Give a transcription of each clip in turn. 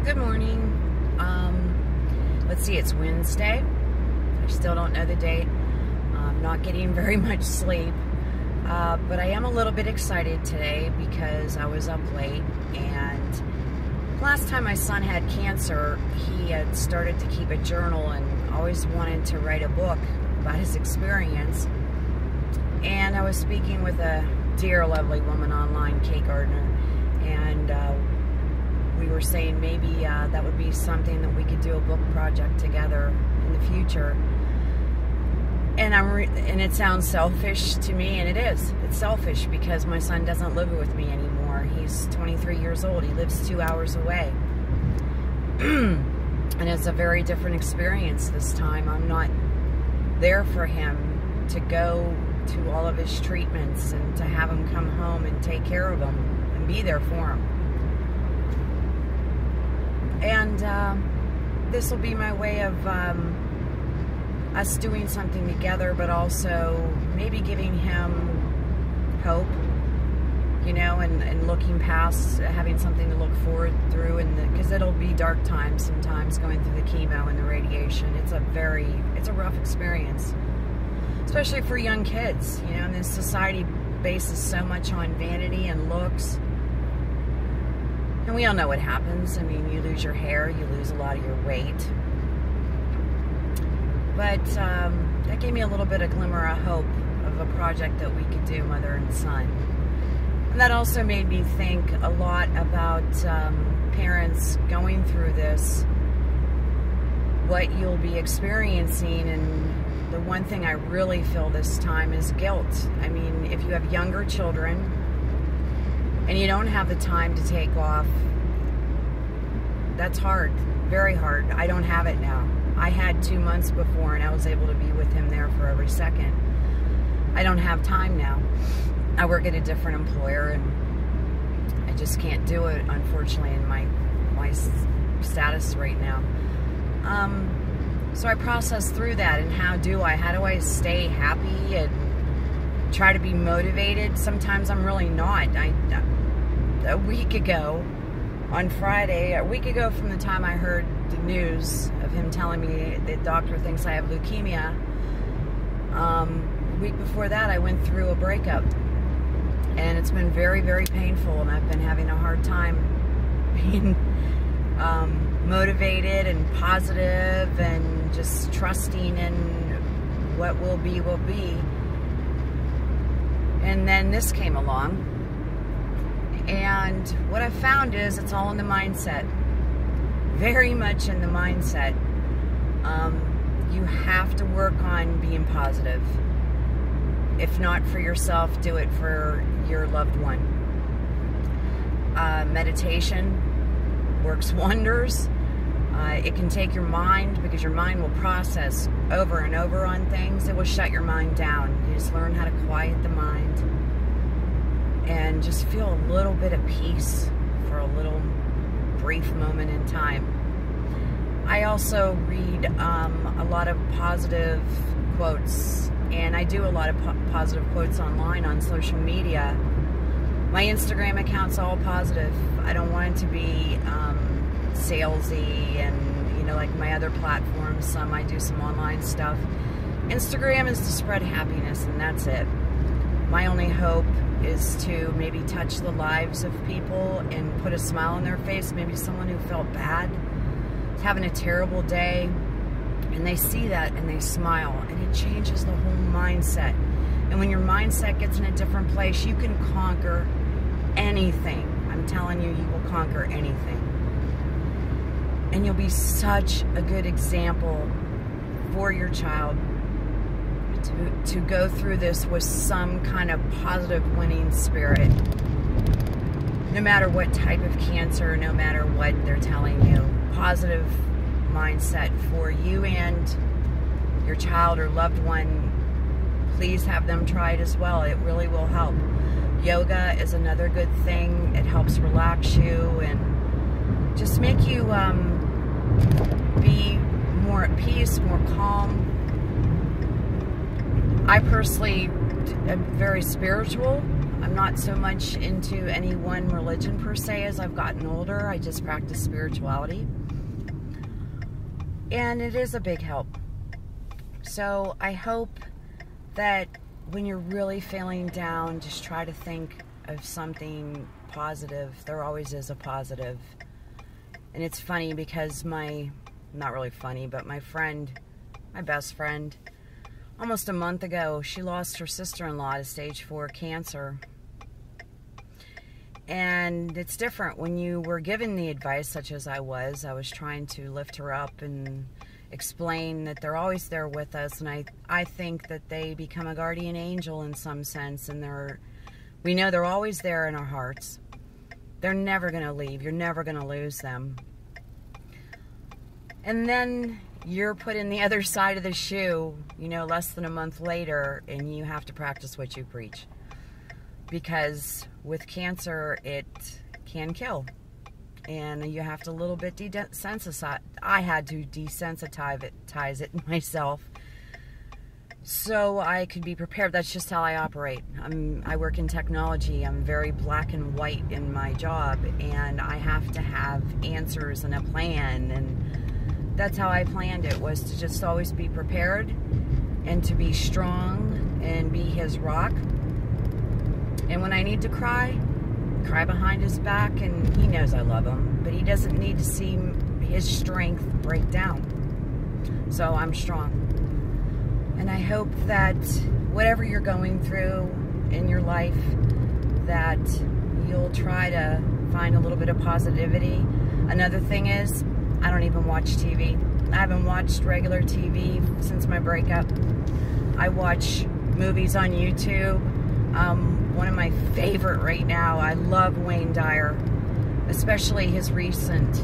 Good morning. Let's see, it's Wednesday. I still don't know the date. I'm not getting very much sleep. But I am a little bit excited today because I was up late, and last time my son had cancer, he had started to keep a journal and always wanted to write a book about his experience. And I was speaking with a dear, lovely woman online, Kate Gardner, and we were saying maybe that would be something that we could do a book project together in the future. And and it sounds selfish to me, and it is. It's selfish because my son doesn't live with me anymore. He's 23 years old. He lives 2 hours away. And it's a very different experience this time. I'm not there for him to go to all of his treatments and to have him come home and take care of him and be there for him. And this will be my way of us doing something together, but also maybe giving him hope, you know, and looking past, having something to look forward through, and because it'll be dark times sometimes going through the chemo and the radiation. It's a rough experience, especially for young kids, you know, and this society bases so much on vanity and looks. And we all know what happens. I mean, you lose your hair, you lose a lot of your weight. But that gave me a little bit of glimmer of hope of a project that we could do, mother and son. And that also made me think a lot about parents going through this, what you'll be experiencing. And the one thing I really feel this time is guilt. I mean, if you have younger children and you don't have the time to take off, that's hard, very hard. I don't have it now. I had 2 months before, and I was able to be with him there for every second. I don't have time now. I work at a different employer, and I just can't do it, unfortunately, in my status right now. So I process through that, and how do I stay happy and try to be motivated? Sometimes I'm really not. A week ago, on Friday, a week ago from the time I heard the news of him telling me the doctor thinks I have leukemia, a week before that I went through a breakup, and it's been very, very painful, and I've been having a hard time being motivated and positive and just trusting in what will be will be. And then this came along, and what I found is it's all in the mindset. Very much in the mindset. You have to work on being positive. If not for yourself, do it for your loved one. Meditation works wonders. It can take your mind, because your mind will process over and over on things. It will shut your mind down. You just learn how to quiet the mind and just feel a little bit of peace for a little brief moment in time. I also read a lot of positive quotes, and I do a lot of positive quotes online on social media. My Instagram account's all positive. I don't want it to be salesy and, you know, like my other platforms. I do some online stuff. Instagram is to spread happiness, and that's it. My only hope is to maybe touch the lives of people and put a smile on their face. Maybe someone who felt bad, having a terrible day, and they see that and they smile, and it changes the whole mindset. And when your mindset gets in a different place, you can conquer anything. I'm telling you, you will conquer anything. And you'll be such a good example for your child to go through this with some kind of positive winning spirit. No matter what type of cancer, no matter what they're telling you, positive mindset for you and your child or loved one. Please have them try it as well. It really will help. Yoga is another good thing. It helps relax you and just make you be more at peace, more calm. I personally am very spiritual. I'm not so much into any one religion per se as I've gotten older. I just practice spirituality. And it is a big help. So I hope that when you're really feeling down, just try to think of something positive. There always is a positive. And it's funny because not really funny, but my friend, my best friend, almost a month ago, she lost her sister-in-law to stage 4 cancer. And it's different when you were given the advice, such as I was trying to lift her up and explain that they're always there with us, and I think that they become a guardian angel in some sense, and we know they're always there in our hearts. They're never going to leave. You're never going to lose them. And then you're put in the other side of the shoe, you know, less than a month later, and you have to practice what you preach. Because with cancer, it can kill. And you have to a little bit desensitize. I had to desensitize it myself so I could be prepared. That's just how I operate. I work in technology. I'm very black and white in my job, and I have to have answers and a plan, and that's how I planned it, was to just always be prepared and to be strong and be his rock. And when I need to cry behind his back, and he knows I love him, but he doesn't need to see his strength break down. So I'm strong. And I hope that whatever you're going through in your life, that you'll try to find a little bit of positivity. Another thing is, I don't even watch TV. I haven't watched regular TV since my breakup. I watch movies on YouTube. One of my favorite right now, I love Wayne Dyer, especially his recent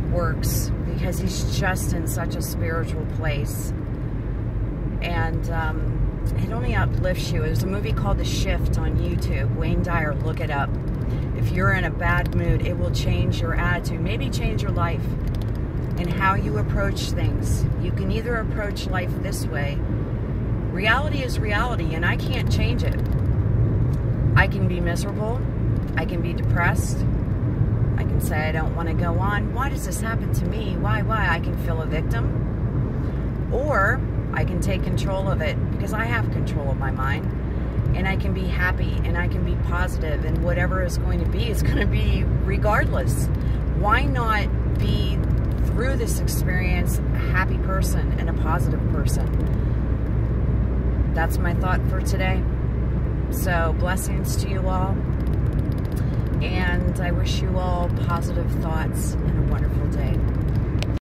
works, because he's just in such a spiritual place. And it only uplifts you. There's a movie called The Shift on YouTube. Wayne Dyer, look it up. If you're in a bad mood, it will change your attitude, maybe change your life and how you approach things. You can either approach life this way. Reality is reality, and I can't change it. I can be miserable. I can be depressed. I can say I don't want to go on. Why does this happen to me? Why? I can feel a victim. Or I can take control of it, because I have control of my mind. And I can be happy, and I can be positive, and whatever is going to be is going to be regardless. Why not be, through this experience, a happy person and a positive person? That's my thought for today. So, blessings to you all, and I wish you all positive thoughts and a wonderful